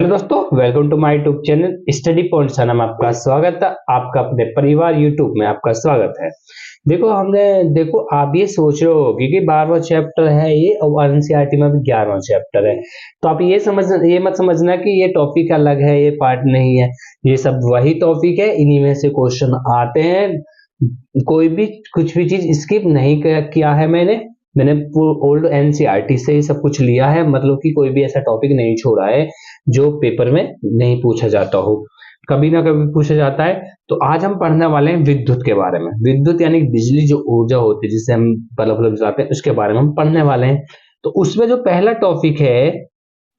Hello दोस्तों, welcome to my YouTube channel study point sir में आपका स्वागत है। आपका अपने परिवार यूट्यूब में आपका स्वागत है। देखो आप ये सोच रहे हो कि 12वां चैप्टर है ये और एनसीईआरटी में भी 11वां चैप्टर है। तो आप ये मत समझना कि ये टॉपिक अलग है, ये पार्ट नहीं है। ये सब वही टॉपिक है, इन्हीं में से क्वेश्चन आते हैं। कोई भी कुछ भी चीज स्किप नहीं किया है मैंने ओल्ड एनसीईआरटी से ही सब कुछ लिया है। मतलब कि कोई भी ऐसा टॉपिक नहीं छोड़ा है जो पेपर में नहीं पूछा जाता हो, कभी ना कभी पूछा जाता है। तो आज हम पढ़ने वाले हैं विद्युत के बारे में। विद्युत यानी बिजली, जो ऊर्जा होती है जिससे हम बल्ब जलाते हैं, उसके बारे में हम पढ़ने वाले हैं। तो उसमें जो पहला टॉपिक है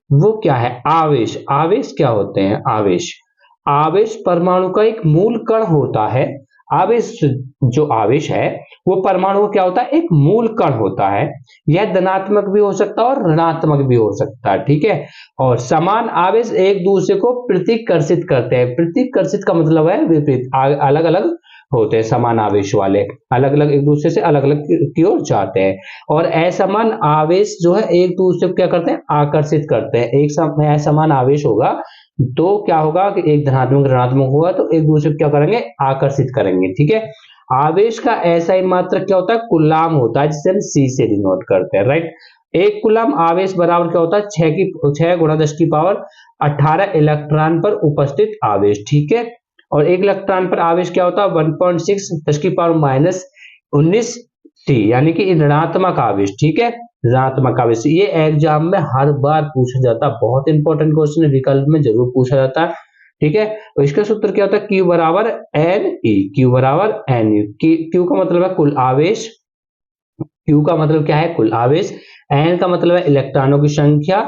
वो क्या है? आवेश। आवेश क्या होते हैं? आवेश आवेश परमाणु का एक मूल कण होता है। आवेश, जो आवेश है वो परमाणु का क्या होता है? एक मूल कण होता है। यह धनात्मक भी हो सकता है और ऋणात्मक भी हो सकता है, ठीक है। और समान आवेश एक दूसरे को प्रतिकर्षित करते हैं। प्रतिकर्षित का मतलब है विपरीत, अलग अलग होते हैं। समान आवेश वाले अलग अलग एक दूसरे से अलग अलग की ओर जाते हैं। और असमान आवेश जो है एक दूसरे को क्या करते हैं? आकर्षित करते हैं। एक असमान आवेश होगा तो क्या होगा कि एक धनात्मक ऋणात्मक होगा तो एक दूसरे को क्या करेंगे? आकर्षित करेंगे, ठीक है। आवेश का ऐसा ही मात्रक क्या होता है? कूलाम होता है, जिसे हम सी से डिनोट करते हैं, राइट। एक कूलाम आवेश बराबर क्या होता है? 6 गुणा 10 की पावर 18 इलेक्ट्रॉन पर उपस्थित आवेश, ठीक है। और एक इलेक्ट्रॉन पर आवेश क्या होता है? 1.6 10 की पावर माइनस 19 टी, यानी कि ऋणात्मक आवेश, ठीक है। ऋणात्मक आवेश ये एग्जाम में हर बार पूछा जाता है, बहुत इंपॉर्टेंट क्वेश्चन है, विकल्प में जरूर पूछा जाता है, ठीक है। और इसका सूत्र क्या होता है? Q बराबर एन ई। क्यू बराबर एन यू। क्यू का मतलब है कुल आवेश। क्यू का मतलब क्या है? कुल आवेश। एन का मतलब है इलेक्ट्रॉनों की संख्या,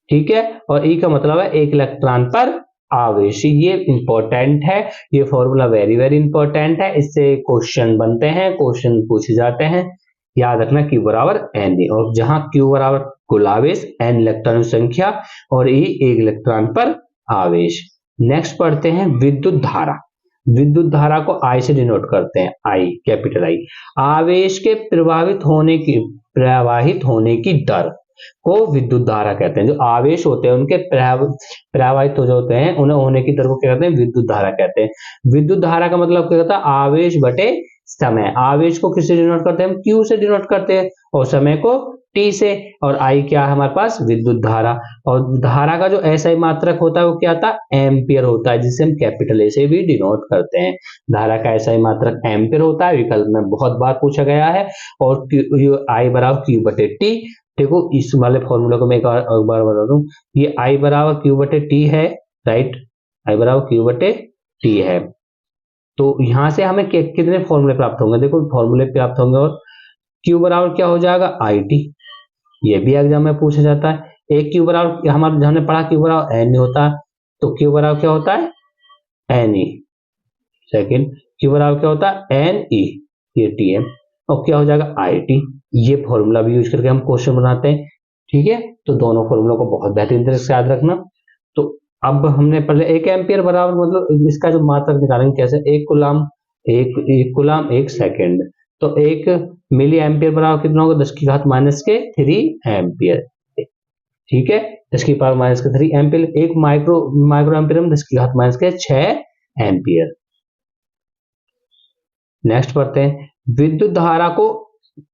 ठीक है। और ई का मतलब है एक इलेक्ट्रॉन पर आवेश। ये इंपॉर्टेंट है, ये फॉर्मूला वेरी वेरी इंपॉर्टेंट है। इससे क्वेश्चन बनते हैं, क्वेश्चन पूछे जाते हैं। याद रखना Q बराबर एन ई। और जहां Q बराबर कुल आवेश, एन इलेक्ट्रॉन संख्या और ई एक इलेक्ट्रॉन पर आवेश। नेक्स्ट पढ़ते हैं विद्युत धारा। विद्युत धारा को आई से डिनोट करते हैं, आई, कैपिटल आई। आवेश के प्रवाहित होने की दर को विद्युत धारा कहते हैं। जो आवेश होते हैं उनके प्रवाहित हो जाते हैं, उन्हें होने की दर को क्या कहते हैं? विद्युत धारा कहते हैं। विद्युत धारा का मतलब क्या होता है? आवेश बटे समय। आवेश को किससे डिनोट करते हैं? हम Q से डिनोट करते हैं और समय को T से। और I क्या है हमारे पास? विद्युत धारा। और धारा का जो SI मात्रक होता है वो क्या होता है? एम्पियर होता है, जिसे हम कैपिटल A से भी डिनोट करते हैं। धारा का SI मात्रक एम्पियर होता है, विकल्प में बहुत बार पूछा गया है। और I बराबर Q बटे T। देखो इस वाले फॉर्मूला को मैं एक बार बता दूं, ये I बराबर Q बटे T है, राइट। I बराबर Q बटे T है। तो यहां से हमें कितने फॉर्मूले प्राप्त होंगे? देखो फॉर्मूले प्राप्त होंगे। और Q बराबर क्या हो जाएगा? IT। ये भी एग्जाम में पूछा जाता है। एक Q बराबर हमारे हमने पढ़ा Q बराबर N होता है, तो Q बराबर क्या होता है? NE। सेकंड Q बराबर क्या होता है? NE, ये T है। और क्या हो जाएगा? IT। ये फॉर्मूला भी यूज करके हम क्वेश्चन बनाते हैं, ठीक है। तो दोनों फॉर्मूला को बहुत बेहतरीन तरह से याद रखना। तो अब हमने पहले एक एम्पियर बराबर मतलब इसका जो मात्रक निकालेंगे कैसे? एक गुलाम 1 सेकेंड। तो एक मिली एम्पियर बराबर कितना होगा? 10 की घात माइनस के 3 एम्पियर, ठीक है। 10 की पावर माइनस के 3 एम्पियर। एक माइक्रो एम्पियर में 10 की घात माइनस के 6 एम्पियर। नेक्स्ट पढ़ते हैं विद्युत धारा को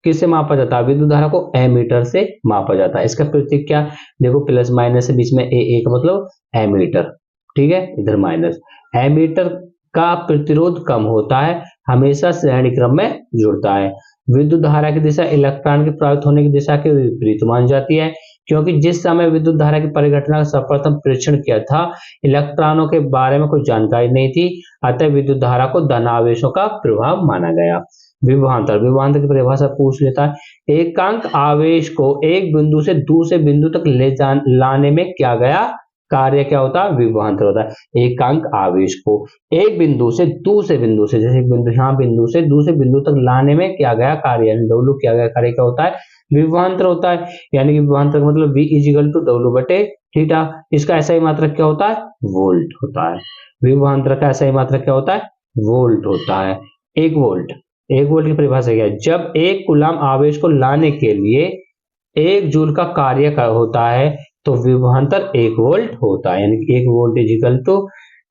किससे मापा जाता है? विद्युत धारा को एमीटर से मापा जाता है। इसका प्रतीक क्या? देखो प्लस माइनस से बीच में ए का मतलब एमीटर, ठीक है। इधर माइनस। एमीटर का प्रतिरोध कम होता है, हमेशा श्रेणी क्रम में जुड़ता है। विद्युत धारा की दिशा इलेक्ट्रॉन के प्रवाहित होने की दिशा के विपरीत मानी जाती है, क्योंकि जिस समय विद्युत धारा की परिघटना का सर्वप्रथम परीक्षण किया था, इलेक्ट्रॉनों के बारे में कोई जानकारी नहीं थी, अतः विद्युत धारा को धनावेशों का प्रभाव माना गया। विभवांतर, विभवांतर की परिभाषा पूछ लेता है। एकांक आवेश को एक बिंदु से दूसरे बिंदु तक लाने में क्या गया कार्य क्या होता है? विभवांतर होता है। एकांक आवेश को एक बिंदु से दूसरे बिंदु से, जैसे बिंदु यहाँ बिंदु से दूसरे बिंदु तक लाने में क्या गया कार्य, डब्ल्यू क्या गया कार्य क्या होता है? विभवांतर होता है। यानी कि विभवांतर का मतलब V इजिकल टू डब्ल्यू बटे थीटा। इसका ऐसा ही मात्रक क्या होता है? वोल्ट होता है। विभवांतर का ऐसा ही मात्रक क्या होता है? वोल्ट होता है। 1 वोल्ट, 1 वोल्ट की परिभाषा क्या है? जब एक कूलाम आवेश को लाने के लिए 1 जूल का कार्य होता है, तो विभवांतर 1 वोल्ट होता है, यानी कि 1 वोल्ट इज इक्वल टू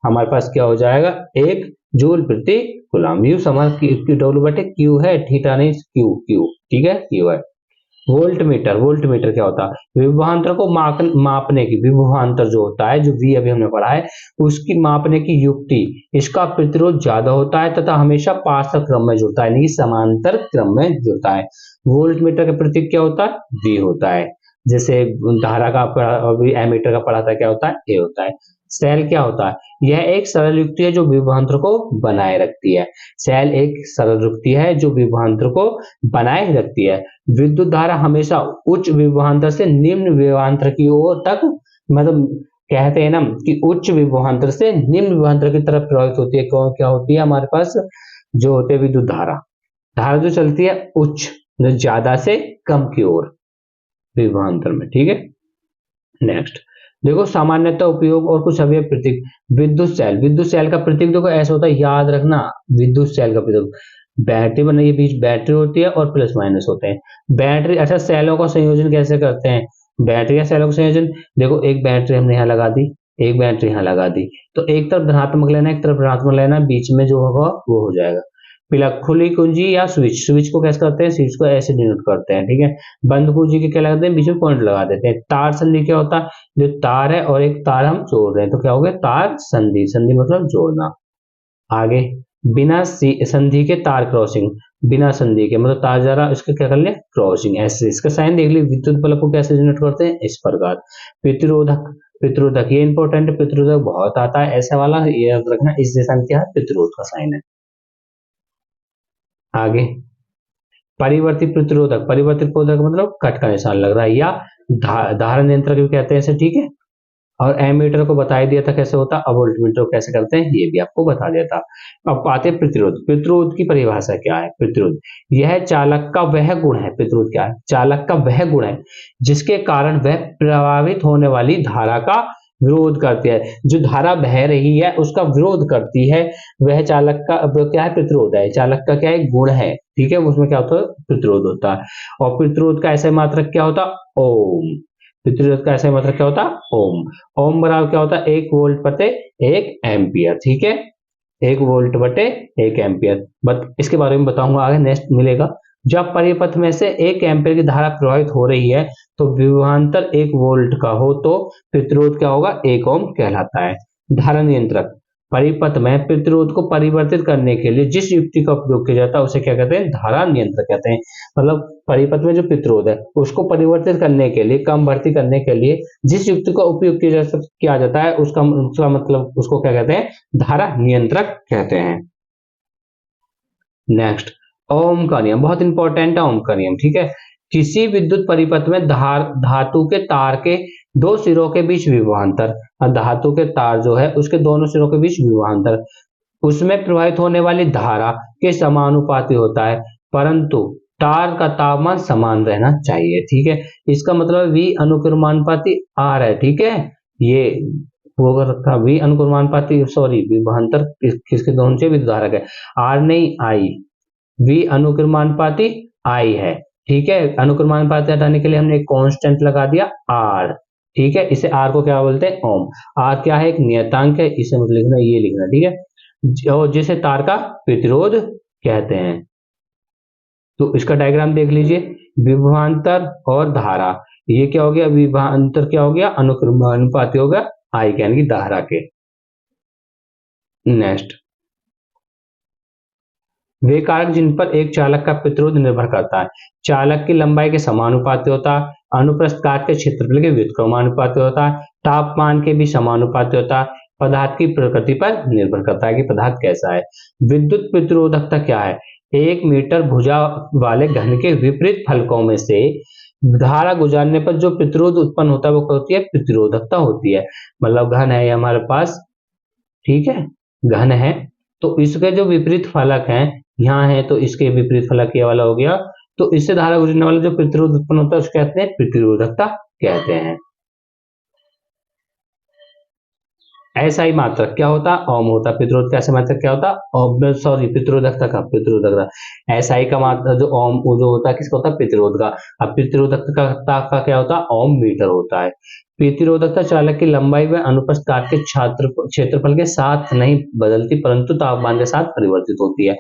हमारे पास क्या हो जाएगा 1 जूल प्रति कूलम। यू समझ डब्ल्यू बटे क्यू है, थीटा नहीं, क्यू क्यू, ठीक है, क्यू है। वोल्टमीटर, वोल्टमीटर क्या होता है, विभवांतर को मापने की, विभवांतर जो होता है, जो वी अभी हमने पढ़ा है, उसकी मापने की युक्ति, इसका प्रतिरोध ज्यादा होता है तथा हमेशा पार्श्व क्रम में जुड़ता है, नहीं समांतर क्रम में जुड़ता है। वोल्टमीटर का प्रतीक क्या होता है, वी होता है। जैसे धारा का अभी एमीटर का पढ़ा था, क्या होता है, ए होता है। सेल क्या होता है, यह एक सरल युक्ति है जो विभवांतर को बनाए रखती है। सेल एक सरल युक्ति है जो विभवांतर को बनाए रखती है। विद्युत धारा हमेशा उच्च विभवांतर से निम्न विभवांतर की ओर तक, मतलब कहते हैं ना कि उच्च विभवांतर से निम्न विभवांतर की तरफ प्रवाहित होती है। कौन क्या होती है हमारे पास, जो होते हैं विद्युत धारा, धारा जो चलती है उच्च, ज्यादा से कम की ओर विभवांतर में, ठीक है। नेक्स्ट देखो सामान्यतः उपयोग और कुछ अवयव प्रतीक। विद्युत सेल, विद्युत सेल का प्रतीक देखो ऐसा होता है, याद रखना, विद्युत सेल का प्रतीक बैटरी बनाइए, बीच बैटरी होती है और प्लस माइनस होते हैं। बैटरी, अच्छा सेलों का संयोजन कैसे करते हैं, बैटरी या सेलों का संयोजन, देखो एक बैटरी हमने यहाँ लगा दी, एक बैटरी यहाँ लगा दी, तो एक तरफ धनात्मक लेना, एक तरफ ऋणात्मक लेना, बीच में जो होगा वो हो जाएगा। प्लग, खुली कुंजी या स्विच, स्विच को कैसे करते हैं, स्विच को ऐसे डिनोट करते हैं, ठीक है। बंद कुंजी के क्या लगाते हैं, बीच में पॉइंट लगा देते हैं। तार संधि क्या होता है, जो तार है और एक तार हम जोड़ रहे हैं तो क्या हो गया, तार संधि, संधि मतलब जोड़ना। आगे बिना संधि के तार क्रॉसिंग, बिना संधि के मतलब तार जरा इसका क्या कर ले, क्रॉसिंग, ऐसे इसका साइन देख ली। विद्युत बल्ब को कैसे जनरेट करते हैं, इस प्रकार। प्रतिरोधक, प्रतिरोधक ये इंपॉर्टेंट है, प्रतिरोधक बहुत आता है ऐसा वाला, ये याद रखना, इस निशान क्या है, प्रतिरोध का साइन है। आगे परिवर्तित प्रतिरोधक, परिवर्तित प्रतिरोधक मतलब कट का निशान लग रहा है, या धारा नियंत्रक भी कहते हैं इसे, ठीक है। और एमीटर को बता दिया था कैसे होता, अब वोल्टमीटर को कैसे करते हैं ये भी आपको बता दिया था। अब आते हैं प्रतिरोध। प्रतिरोध की परिभाषा क्या है, प्रतिरोध यह चालक का वह गुण है, प्रतिरोध क्या है, चालक का वह गुण है जिसके कारण वह प्रभावित होने वाली धारा का विरोध करती है। जो धारा बह रही है उसका विरोध करती है, वह चालक का क्या है, प्रतिरोध है। चालक का क्या है, गुण है, ठीक है, उसमें क्या होता है, प्रतिरोध होता है। और प्रतिरोध का ऐसा मात्रक क्या होता, ओम। प्रतिरोध का ऐसा मात्रक क्या होता, ओम। ओम बराबर क्या होता है, 1 वोल्ट बटे 1 एम्पियर, ठीक है, 1 वोल्ट बटे 1 एम्पियर। बट इसके बारे में बताऊंगा आगे, नेक्स्ट मिलेगा। जब परिपथ में से 1 एम्पियर की धारा प्रवाहित हो रही है तो विभवांतर 1 वोल्ट का हो तो प्रतिरोध क्या होगा, 1 ओम कहलाता है। धारा नियंत्रक, परिपथ में प्रतिरोध को परिवर्तित करने के लिए जिस युक्ति का उपयोग किया जाता है उसे क्या कहते हैं, धारा नियंत्रक कहते हैं। मतलब परिपथ में जो प्रतिरोध है उसको परिवर्तित करने के लिए, कम भर्ती करने के लिए जिस युक्ति का उपयोग किया जाता है उसका मतलब उसको क्या कहते हैं, धारा नियंत्रक कहते हैं। नेक्स्ट ओम का नियम, बहुत इंपॉर्टेंट है ओम का नियम, ठीक है। किसी विद्युत परिपथ में धातु के तार के 2 सिरों के बीच विभवांतर, धातु के तार जो है उसके दोनों सिरों के बीच विभवांतर उसमें प्रवाहित होने वाली धारा के समानुपाती होता है, परंतु तार का तापमान समान रहना चाहिए, ठीक है। इसका मतलब V अनुक्रमानुपाती R है, ठीक है। ये वो रखा V अनुक्रमानुपाती, सॉरी विभवांतर किसके दोनों से विद्युत धारा के, R नहीं I, V अनुक्रमानुपाती I है, ठीक है। अनुक्रमानुपाती हटाने के लिए हमने एक कांस्टेंट लगा दिया R, ठीक है। इसे R को क्या बोलते हैं, ओम। R क्या है, एक नियतांक है, इसे मत लिखना, ये लिखना, ठीक है, और जिसे तार का प्रतिरोध कहते हैं। तो इसका डायग्राम देख लीजिए, विभवांतर और धारा, ये क्या हो गया, विभवांतर क्या हो गया, अनुक्रमानुपाती हो गया I यानी कि धारा के। नेक्स्ट वे कारक जिन पर एक चालक का प्रतिरोध निर्भर करता है, चालक की लंबाई के समानुपाती होता है, अनुप्रस्थ काट के क्षेत्रफल के व्युत्क्रमानुपाती होता है, तापमान के भी समानुपाती होता है, पदार्थ की प्रकृति पर निर्भर करता है कि पदार्थ कैसा है। विद्युत प्रतिरोधकता क्या है, 1 मीटर भुजा वाले घन के विपरीत फलकों में से धारा गुजरने पर जो प्रतिरोध उत्पन्न होता है वो क्या होती है, प्रतिरोधकता होती है। मतलब घन है हमारे पास, ठीक है, घन है, तो इसके जो विपरीत फलक हैं यहाँ है तो इसके विपरीत फलक ये वाला हो गया, तो इससे धारा गुजरने वाला जो प्रतिरोध उत्पन्न होता है उसको कहते हैं प्रतिरोधकता कहते हैं। SI मात्रक क्या होता है? ओम होता है। प्रतिरोध का SI मात्रक क्या होता है? सॉरी, प्रतिरोधकता का, SI का मात्रक जो ओम, वो जो होता है किसका होता है? प्रतिरोध का। अब प्रतिरोधकता का क्या होता है? ओम मीटर होता है। प्रतिरोधकता चालक की लंबाई व अनुप्रस्थ काट के क्षेत्रफल के साथ नहीं बदलती, परंतु तापमान के साथ परिवर्तित होती है।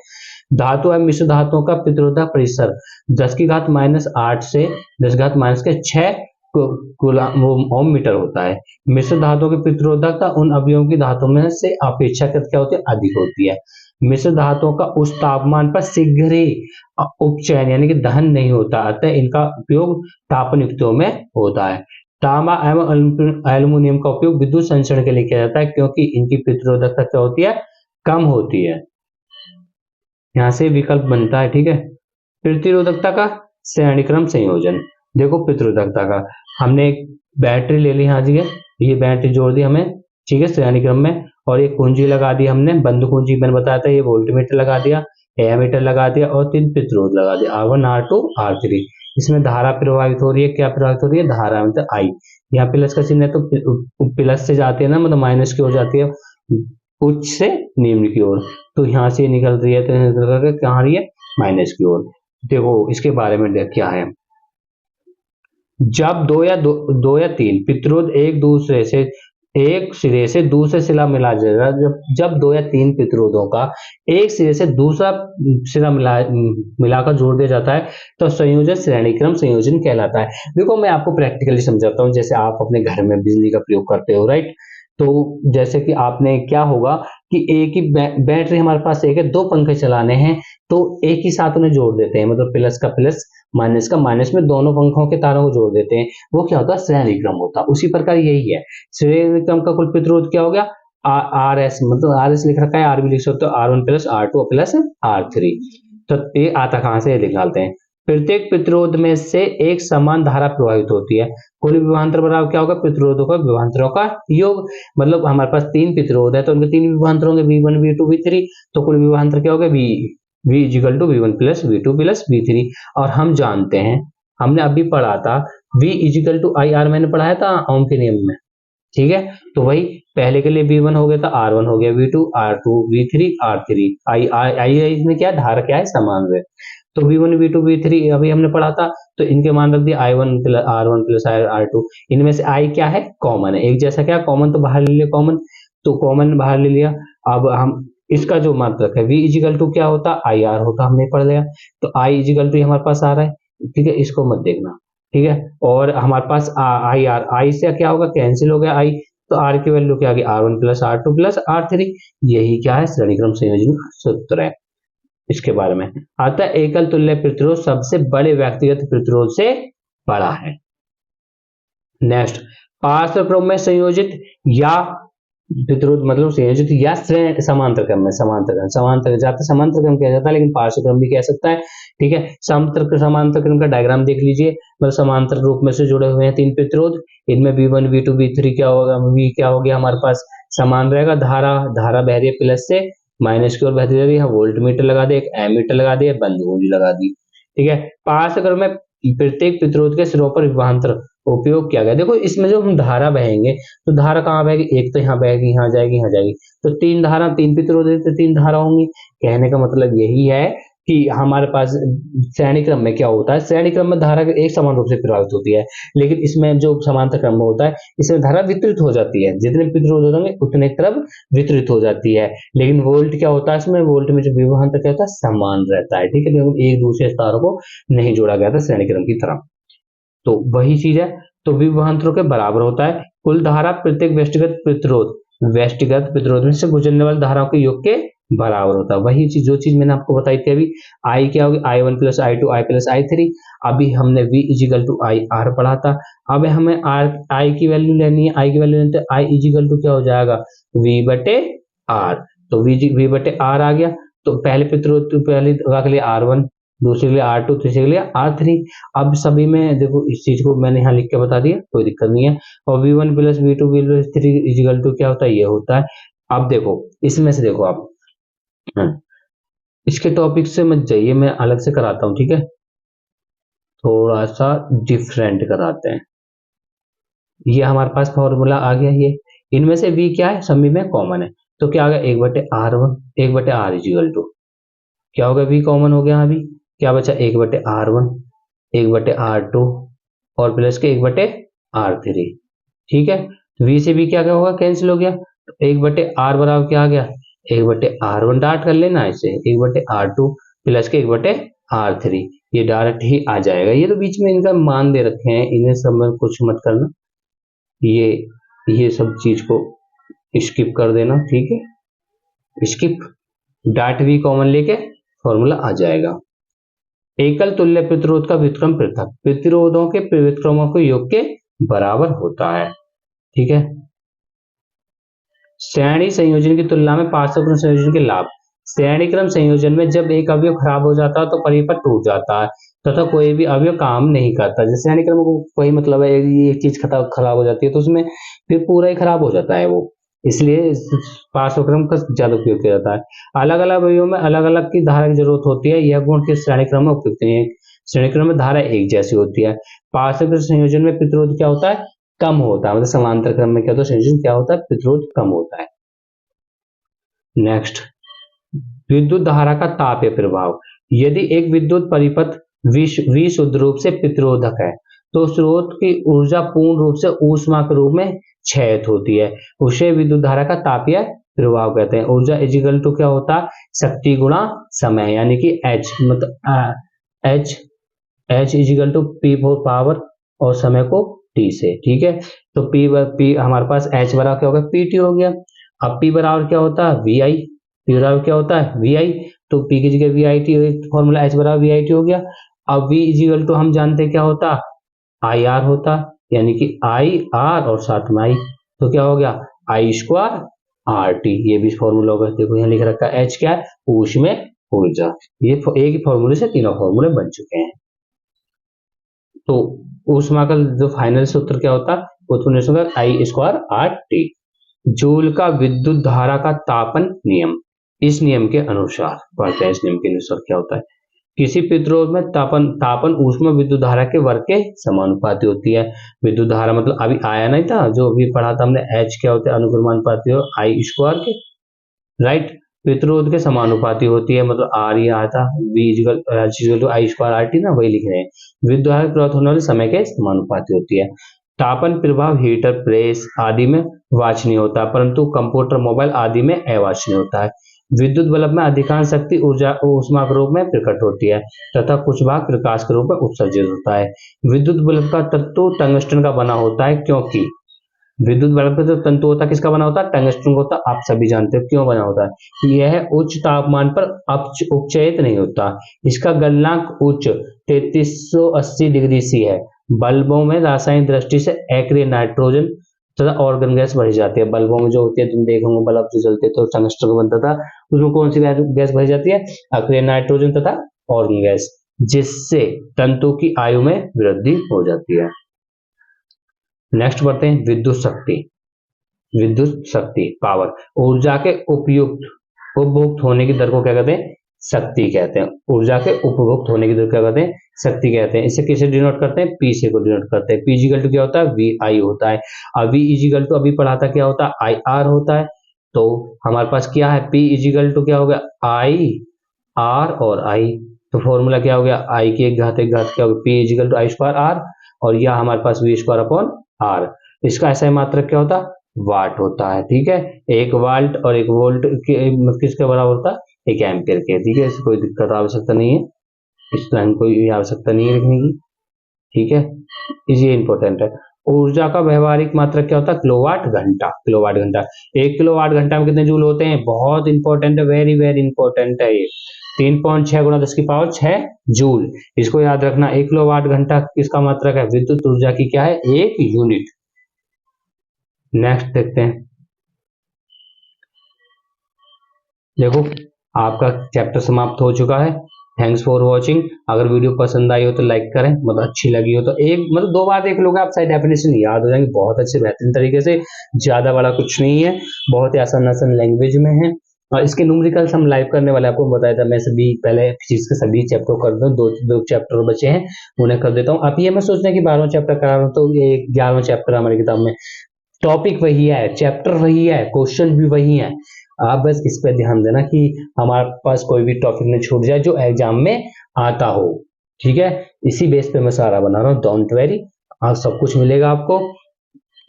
धातु एवं मिश्र धातुओं का प्रतिरोधक परिसर 10⁻⁸ से 10⁻6 वो ओम मीटर होता है। मिश्र धातुओं की प्रतिरोधकता उन अवयवों की धातुओं में से अपेक्षाकृत क्या होती है? अधिक होती है। मिश्र धातुओं का उस तापमान पर शीघ्र ही उपचयन यानी कि दहन नहीं होता, अतः इनका उपयोग तापन युक्तियों में होता है। तांबा एवं एल्युमिनियम का उपयोग विद्युत संचरण के लिए किया जाता है, क्योंकि इनकी प्रतिरोधकता क्या होती है? कम होती है। यहाँ से विकल्प बनता है, ठीक है। प्रतिरोधकता का श्रेणीक्रम संयोजन। देखो प्रतिरोधकता का, हमने एक बैटरी ले ली, हाँ जी, ये बैटरी जोड़ दी हमें, ठीक है, श्रेणीक्रम में, और एक कुंजी लगा दी हमने, बंद कुंजी मैंने बताया था, ये वोल्टमीटर लगा दिया, एमीटर लगा दिया, और 3 प्रतिरोध लगा दिया, R1 R2 R3। इसमें धारा प्रवाहित हो रही है, क्या प्रवाहित हो रही है? धारा, मतलब आई। यहाँ प्लस का चिन्ह है तो प्लस से जाती है ना, मतलब माइनस की ओर जाती है, उच्च से निम्न की ओर। तो यहाँ से निकल रही है, तो निकल करके कहाँ आ रही है? माइनस की ओर। देखो इसके बारे में क्या है। जब दो या तीन प्रतिरोध एक सिरे से दूसरे सिरा मिला जाएगा, जब 2 या 3 प्रतिरोधों का एक सिरे से दूसरा सिरा मिलाकर जोड़ दिया जाता है, तो संयोजन श्रेणीक्रम संयोजन कहलाता है। देखो मैं आपको प्रैक्टिकली समझाता हूँ। जैसे आप अपने घर में बिजली का प्रयोग करते हो, राइट? तो जैसे कि आपने क्या होगा कि एक ही बैटरी हमारे पास एक है, 2 पंखे चलाने हैं, तो एक ही साथ उन्हें जोड़ देते हैं, मतलब प्लस का प्लस, माइनस का माइनस में दोनों पंखों के तारों को जोड़ देते हैं। वो क्या होता है? श्रेणीक्रम होता है। उसी प्रकार यही है, श्रेणीक्रम का कुल प्रतिरोध क्या हो गया? आर एस, मतलब आर एस लिख रखा है, आर भी लिख सकते हो, R1 plus R2 plus R3। तो ये आता कहां से? लिख डालते हैं। प्रत्येक प्रतिरोध में से एक समान धारा प्रवाहित होती है। कुल विभवांतर बराबर क्या होगा? प्रतिरोधों का विभवांतरों का योग। मतलब हमारे पास 3 प्रतिरोध है, तो उनके 3 विभवांतर होंगे, V1 V2 V3। तो कुल विभवांतर क्या होगा? V equal to V1 plus V2 plus V3। और हम जानते हैं, हमने अभी पढ़ा था, V इजिकल टू IR, मैंने पढ़ाया था ओम के नियम में, ठीक है। तो वही पहले के लिए V1 हो गया था, R1 हो गया, V2 R2 V3 R3। आई इसमें क्या है? धारा क्या है? समान है। तो V1 V2 V3 अभी हमने पढ़ा था, तो इनके मान रख दिए I1 plus R1 plus R2। इनमें से I क्या है? कॉमन है, एक जैसा क्या कॉमन, तो बाहर ले लिया कॉमन, तो कॉमन बाहर ले लिया। अब हम इसका जो मात्रक है V इजिकल टू क्या होता? IR होता, हमने पढ़ लिया। तो I इजिकल टू हमारे पास आ रहा है, ठीक है, इसको मत देखना, ठीक है। और हमारे पास आई से क्या होगा? कैंसिल हो गया आई, तो आर की वैल्यू क्या आ गई? R1 plus R2 plus R3। यही क्या है? श्रेणीक्रम संयोजन का सूत्र है। इसके बारे में आता है, एकल तुल्य प्रतिरोध सबसे बड़े व्यक्तिगत प्रतिरोध से बड़ा है। नेक्स्ट, पार्श्व क्रम में संयोजित या प्रतिरोध, मतलब संयोजित या समांतर क्रम में, समांतर जाता समांतर क्रम किया जाता है, लेकिन पार्श्व क्रम भी कह सकता है, ठीक है। समांतर क्रम का डायग्राम देख लीजिए, मतलब समांतर रूप में से जुड़े हुए हैं 3 प्रतिरोध। इनमें V1 V2 V3 क्या होगा? V क्या हो गया हमारे पास? समान रहेगा। धारा बह रही है प्लस से माइनस की ओर बहती जा रही है। वोल्ट मीटर लगा दे, एक एमीटर लगा दे, बंद गोली लगा दी, ठीक है। पार्श्व क्रम में प्रत्येक प्रतिरोध के सिरों पर विभवांतर उपयोग किया गया। देखो इसमें जो हम धारा बहेंगे, तो धारा कहाँ बहेगी? एक तो यहाँ बहेगी, यहाँ जाएगी, यहाँ जाएगी, तो 3 धारा, 3 प्रतिरोध है, तो 3 धारा होंगी। कहने का मतलब यही है कि हमारे पास श्रेणी क्रम में क्या होता है? श्रेणी क्रम में धारा एक समान रूप से प्रभावित होती है, लेकिन इसमें जो समांतर क्रम में होता है, इसमें धारा वितरित हो जाती है। जितने प्रतिरोध होंगे उतने तरफ वितरित हो जाती है। लेकिन वोल्ट क्या होता है? इसमें वोल्ट में जो विभवांतर क्या होता है? समान रहता है, ठीक है, क्योंकि एक दूसरे तारों को नहीं जोड़ा गया था श्रेणी क्रम की तरह। तो वही चीज है, तो विभवांतरों के बराबर होता है। कुल धारा प्रत्येक व्यक्तिगत प्रतिरोध में से गुजरने वाली धाराओं के योग के बराबर होता है। वही चीज, जो चीज मैंने आपको बताई थी अभी, आई क्या होगी? I1 plus I2 I plus I3। अभी हमने V equal to I R पढ़ा था। अब हमें आई की वैल्यू लेनी है, आई की वैल्यू लेते आई इजिकल टू क्या हो जाएगा? V बटे आर। तो V बटे आर आ गया। तो पहले प्रतिरोध पहले रख लिया R1, दूसरे के लिए R2, तीसरे के लिए R3। अब सभी में देखो इस चीज को मैंने यहाँ लिख के बता दिया, कोई दिक्कत नहीं है। और V1 plus V2 plus 3 is equal to क्या होता है? ये होता है। अब देखो इसमें से देखो आप, इसके टॉपिक से मत जाइए, मैं अलग से कराता हूँ, ठीक है, थोड़ा सा डिफरेंट कराते हैं। ये हमारे पास फॉर्मूला आ गया, इनमें से v क्या है, सभी में कॉमन है, तो क्या होगा 1/r1, 1/r इजिकल टू क्या होगा, v कॉमन हो गया, अभी क्या बचा 1/r1, 1/r2 और प्लस के 1/r3। ठीक है, तो v से v क्या क्या होगा, कैंसिल हो गया, तो 1/r बराबर क्या आ गया, 1/r1 डाट कर लेना इसे, 1/r2 प्लस के 1/r3, ये डायरेक्ट ही आ जाएगा। ये तो बीच में इनका मान दे रखे हैं, इन्हें सब में कुछ मत करना, ये सब चीज को स्किप कर देना, ठीक है, स्किप, डाट भी कॉमन लेके फॉर्मूला आ जाएगा। एकल तुल्य प्रतिरोध का व्युत्क्रम पृथक प्रतिरोधों के व्युत्क्रमों के योग के बराबर होता है। ठीक है, श्रेणी संयोजन की तुलना में पार्श्व क्रम संयोजन के लाभ। श्रेणी क्रम संयोजन में जब एक अवयव खराब हो जाता है तो परिपथ टूट जाता है तथा कोई भी अवयव काम नहीं करता। जैसे श्रेणी क्रम को कोई मतलब है, एक चीज खराब हो जाती है तो उसमें फिर पूरा ही खराब हो जाता है वो, इसलिए पार्श्व क्रम का ज्यादा उपयोग किया जाता है। अलग अलग अवयवों में अलग अलग की धारा की जरूरत होती है, यह गुण किस श्रेणी क्रम में उपयुक्त नहीं है। श्रेणी क्रम में धारा एक जैसी होती है। पार्श्व क्रम संयोजन में प्रतिरोध क्या होता है, कम होता है, मतलब समांतर क्रम में क्या होता है, संयोजन क्या होता है, प्रतिरोध कम होता है। नेक्स्ट, विद्युत धारा का तापीय प्रभाव। यदि एक विद्युत परिपथ विशुद्ध रूप से प्रतिरोधक है तो स्रोत की ऊर्जा पूर्ण रूप से ऊष्मा के रूप में क्षयित होती है, उसे विद्युत धारा का तापीय प्रभाव कहते हैं। ऊर्जा इजिकल टू क्या होता है, शक्ति गुणा समय, यानी कि H मतलब H equal to P for power और समय को T से। ठीक है, तो P हमारे पास H बराबर क्या होगा, PT हो गया। अब P बराबर क्या होता है, VI, P बराबर क्या होता है, VI, तो P की जगह VIT, फॉर्मूला H बराबर VIT हो गया। अब V इजिकल टू हम जानते हैं क्या होता है, IR होता, यानी कि IR और साथ में I, तो क्या हो गया I² RT, ये भी फॉर्मूला होगा। देखो यहाँ लिख रखा है H क्या है, ऊष्मीय ऊर्जा। ये एक ही फॉर्मूले से तीनों फॉर्मूले बन चुके हैं। तो ऊष्मा का जो फाइनल सूत्र क्या होता है, उत्पन्न होगा I² RT। जूल का विद्युत धारा का तापन नियम। इस नियम के अनुसार पढ़ते हैं, इस नियम के अनुसार क्या होता है, किसी प्रतिरोध में तापन ऊष्मा विद्युत धारा के वर्ग के समानुपाती होती है। विद्युत धारा मतलब अभी आया नहीं था, जो अभी पढ़ा था हमने, H क्या होता है, अनुक्रमानुपाती हो I² के, राइट, प्रतिरोध के समानुपाती होती है, मतलब R ये आया था, V equal to I² RT ना, वही लिख रहे हैं। विद्युत धारा प्रभावित होने वाले समय के समानुपाती होती है। तापन प्रभाव हीटर, प्रेस आदि में वांछनीय होता है, परंतु कंप्यूटर, मोबाइल आदि में अवांछनीय होता है। विद्युत बल्ब में अधिकांश शक्ति ऊर्जा ऊष्मा के रूप में प्रकट होती है तथा कुछ भाग प्रकाश के रूप में उत्सर्जित होता है। विद्युत बल्ब का तत्व टंगस्टन का बना होता है, क्योंकि विद्युत बल्ब का जो तंतु होता है किसका बना होता है, टंगस्टन का होता है। आप सभी जानते हो क्यों बना होता है, यह उच्च तापमान पर उपचयित नहीं होता, इसका गलनांक उच्च 3380 डिग्री सी है। बल्बों में रासायनिक दृष्टि से एक्रिय नाइट्रोजन तथा ऑर्गन गैस भरी जाती है। बल्बों में जो होती है, तुम देखोगे बल्ब जो जलते तो टंगस्टन का बनता था, उसमें कौन सी गैस भरी जाती है, एक्रिय नाइट्रोजन तथा ऑर्गन गैस, जिससे तंतु की आयु में वृद्धि हो जाती है। नेक्स्ट बढ़ते हैं, विद्युत शक्ति। विद्युत शक्ति पावर, ऊर्जा के उपभोक्त होने की दर को क्या कहते हैं, शक्ति कहते हैं। ऊर्जा के उपभोक्त होने की दर क्या कहते हैं, शक्ति कहते हैं। इसे किसे डिनोट करते हैं, पी से को डिनोट करते हैं। पी इजिकल टू क्या होता है, वी आई होता है। अब वी इजिकल टू अभी पढ़ा था क्या होता है, आई आर होता है। तो हमारे पास क्या है, पी इजिकल टू क्या हो गया, आई आर और आई, तो फॉर्मूला क्या हो गया, आई की एक घात क्या हो गया, P is equal to I² R, और यह हमारे पास V² अपॉन R। इसका ऐसा मात्रक क्या होता है, वाट होता है। ठीक है, एक वाल्ट और एक वोल्ट किसके बराबर होता है, एक एम्पियर के। ठीक है, इससे कोई दिक्कत आवश्यकता नहीं है, इस लाइन कोई आवश्यकता नहीं है लिखने की। ठीक है, ये इंपॉर्टेंट है। ऊर्जा का व्यवहारिक मात्रक क्या होता है, किलोवाट घंटा। किलोवाट घंटा, 1 किलोवाट घंटा में कितने जूल होते हैं, बहुत इंपॉर्टेंट है, वेरी वेरी इंपॉर्टेंट है ये। 3.6 गुणा 10 की पावर 6 जूल, इसको याद रखना। 1 किलोवाट घंटा किसका मात्रक है, विद्युत ऊर्जा की क्या है, एक यूनिट। नेक्स्ट देखते हैं, देखो आपका चैप्टर समाप्त हो चुका है। Thanks for watching. अगर वीडियो पसंद आई हो तो लाइक करें, मतलब अच्छी लगी हो तो एक मतलब 2 बार देख लोगे, आप सारी डेफिनेशन याद हो जाएंगे बहुत अच्छे बेहतरीन तरीके से। ज्यादा बड़ा कुछ नहीं है, बहुत ही आसान आसान लैंग्वेज में है। और इसके न्यूमेरिकल्स हम लाइव करने वाले, आपको बताया था मैं, सभी पहले फिजिक्स के सभी चैप्टर कर दूं, दो चैप्टर बचे हैं उन्हें कर देता हूँ। अब ये मैं सोच रहा हूँ कि 12वां चैप्टर करा रहा हूँ, तो ये 11वां चैप्टर हमारी किताब में टॉपिक वही है, चैप्टर वही है, क्वेश्चन भी वही है। आप बस इस पे ध्यान देना कि हमारे पास कोई भी टॉपिक न छूट जाए जो एग्जाम में आता हो। ठीक है, इसी बेस पे मैं सारा बना रहा हूँ, डोंट वेरी। आप सब कुछ मिलेगा आपको।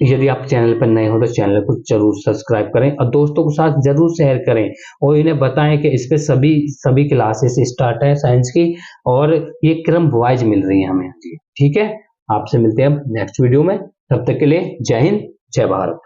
यदि आप चैनल पर नए हो तो चैनल को जरूर सब्सक्राइब करें और दोस्तों के साथ जरूर शेयर करें और इन्हें बताएं कि इस पे सभी सभी क्लासेस स्टार्ट है साइंस की, और ये क्रम वाइज मिल रही है हमें। ठीक है, आपसे मिलते हैं अब नेक्स्ट वीडियो में। तब तक के लिए जय हिंद, जय भारत।